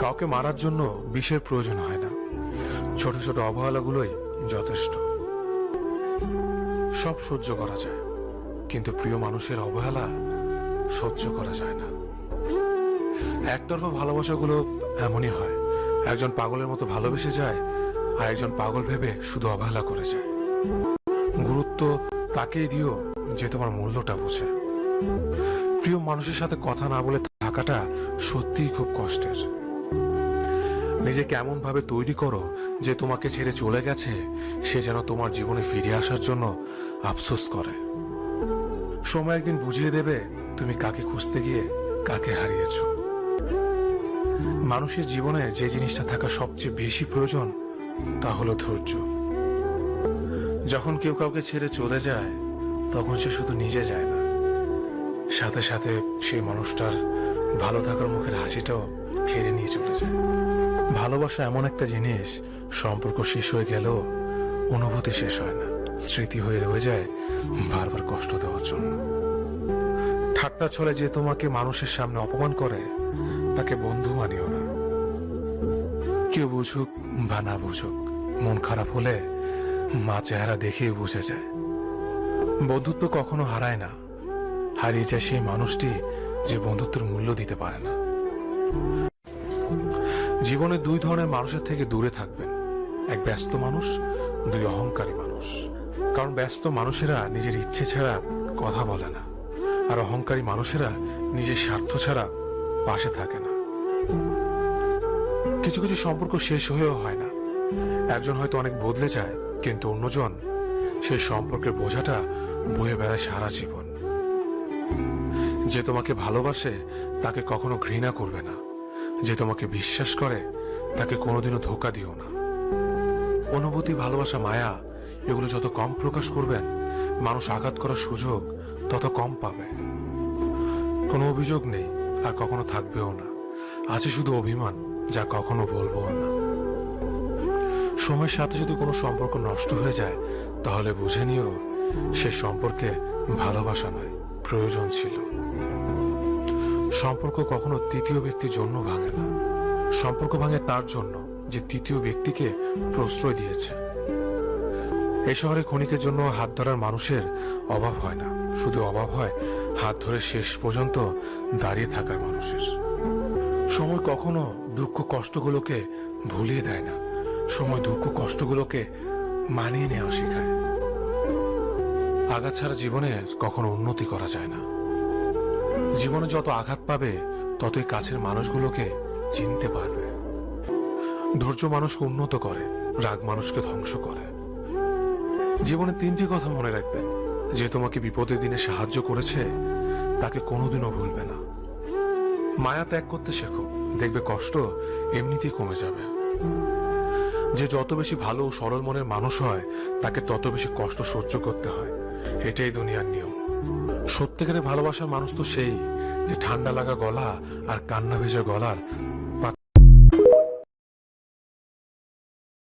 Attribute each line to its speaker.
Speaker 1: কাউকে মারার জন্য বিষের প্রয়োজন হয় না, ছোট ছোট অবহেলাগুলোই যথেষ্ট। সব সহ্য করা যায়, কিন্তু প্রিয় মানুষের অবহেলা সহ্য করা যায় না। একতরফা ভালোবাসাগুলো এমনই হয়, একজন পাগলের মতো ভালোবেসে যায়, আর একজন পাগল ভেবে শুধু অবহেলা করে যায়। গুরুত্ব তাকেই দিও যে তোমার মূল্যটা বোঝে। প্রিয় মানুষের সাথে কথা না বলে থাকাটা সত্যিই খুব কষ্টের। নিজেকে এমন ভাবে তৈরি করো যে তোমাকে ছেড়ে চলে গেছে সে যেন তোমার জীবনে ফিরে আসার জন্য আফসোস করে। সময় একদিন বুঝিয়ে দেবে তুমি কাকে খুঁজতে গিয়ে কাকে হারিয়েছ। মানুষের জীবনে যে জিনিসটা থাকা সবচেয়ে বেশি প্রয়োজন তা হলো ধৈর্য। যখন কেউ কাউকে ছেড়ে চলে যায় তখন সে শুধু নিজে যায় না, সাথে সাথে সেই মানুষটার ভালো থাকার মুখের হাসিটাও ফিরে নিয়ে চলে যায়। ভালোবাসা এমন একটা জিনিস, সম্পর্ক শেষ হয়ে গেলেও অনুভূতি শেষ হয় না, স্মৃতি হয়ে রয়ে যায় বারবার কষ্ট দেওয়ার জন্য। ঠাট্টা ছলে যে তোমাকে মানুষের সামনে অপমান করে তাকে বন্ধু মানিও না। কেউ বুঝুক বা না বুঝুক, মন খারাপ হলে মা চেহারা দেখেই বুঝে যায়। বন্ধুত্ব কখনো হারায় না, হারিয়ে যায় সেই মানুষটি যে বন্ধুত্বের মূল্য দিতে পারে না। জীবনে দুই ধরনের মানুষের থেকে দূরে থাকবেন, এক ব্যস্ত মানুষ, দুই অহংকারী মানুষ। কারণ ব্যস্ত মানুষেরা নিজের ইচ্ছে ছাড়া কথা বলে না, আর অহংকারী মানুষেরা নিজের স্বার্থ ছাড়া পাশে থাকে না। কিছু কিছু সম্পর্ক শেষ হয়েও হয় না, একজন হয়তো অনেক বদলে যায়, কিন্তু অন্যজন সেই সম্পর্কের বোঝাটা বয়ে বেড়ায় সারা জীবন। যে তোমাকে ভালোবাসে তাকে কখনো ঘৃণা করবে না, যে তোমাকে বিশ্বাস করে তাকে কোনোদিনও ধোঁকা দিও না। অনুভূতি, ভালোবাসা, মায়া এগুলো যত কম প্রকাশ করবেন, মানুষ আঘাত করার সুযোগ তত কম পাবে। কোনো অভিযোগ নেই আর কখনো থাকবেও না, আছে শুধু অভিমান যা কখনো বলবো না। সময়ের সাথে যদি কোনো সম্পর্ক নষ্ট হয়ে যায় তাহলে বুঝে নিও সে সম্পর্কে ভালোবাসা নয়, প্রয়োজন ছিল। সম্পর্ক কখনো তৃতীয় ব্যক্তির জন্য ভাঙে না, সম্পর্ক ভাঙে তার জন্য যে তৃতীয় ব্যক্তিকে প্রশ্রয় দিয়েছে। এই শহরে ক্ষণিকের জন্য হাত ধরার মানুষের অভাব হয় না, শুধু অভাব হয় হাত ধরে শেষ পর্যন্ত দাঁড়িয়ে থাকার মানুষের। সময় কখনো দুঃখ কষ্টগুলোকে ভুলিয়ে দেয় না, সময় দুঃখ কষ্টগুলোকে মানিয়ে নেওয়া শেখায়। আঘাত ছাড়া জীবনে কখনো উন্নতি করা যায় না। জীবনে যত আঘাত পাবে ততই কাছের মানুষগুলোকে চিনতে পারবে। ধৈর্য মানুষকে উন্নত করে, রাগ মানুষকে ধ্বংস করে। জীবনে তিনটি কথা মনে রাখবেন, যে তোমাকে বিপদের দিনে সাহায্য করেছে তাকে কোনোদিনও ভুলবে না। মায়া ত্যাগ করতে শেখো, দেখবে কষ্ট এমনিতেই কমে যাবে। যে যত বেশি ভালো ও সরল মনের মানুষ হয় তাকে তত বেশি কষ্ট সহ্য করতে হয়, এটাই দুনিয়ার নিয়ম। সত্যিকারের ভালোবাসার মানুষ তো সেই যে ঠান্ডা লাগা গলা আর কান্না ভেজা গলার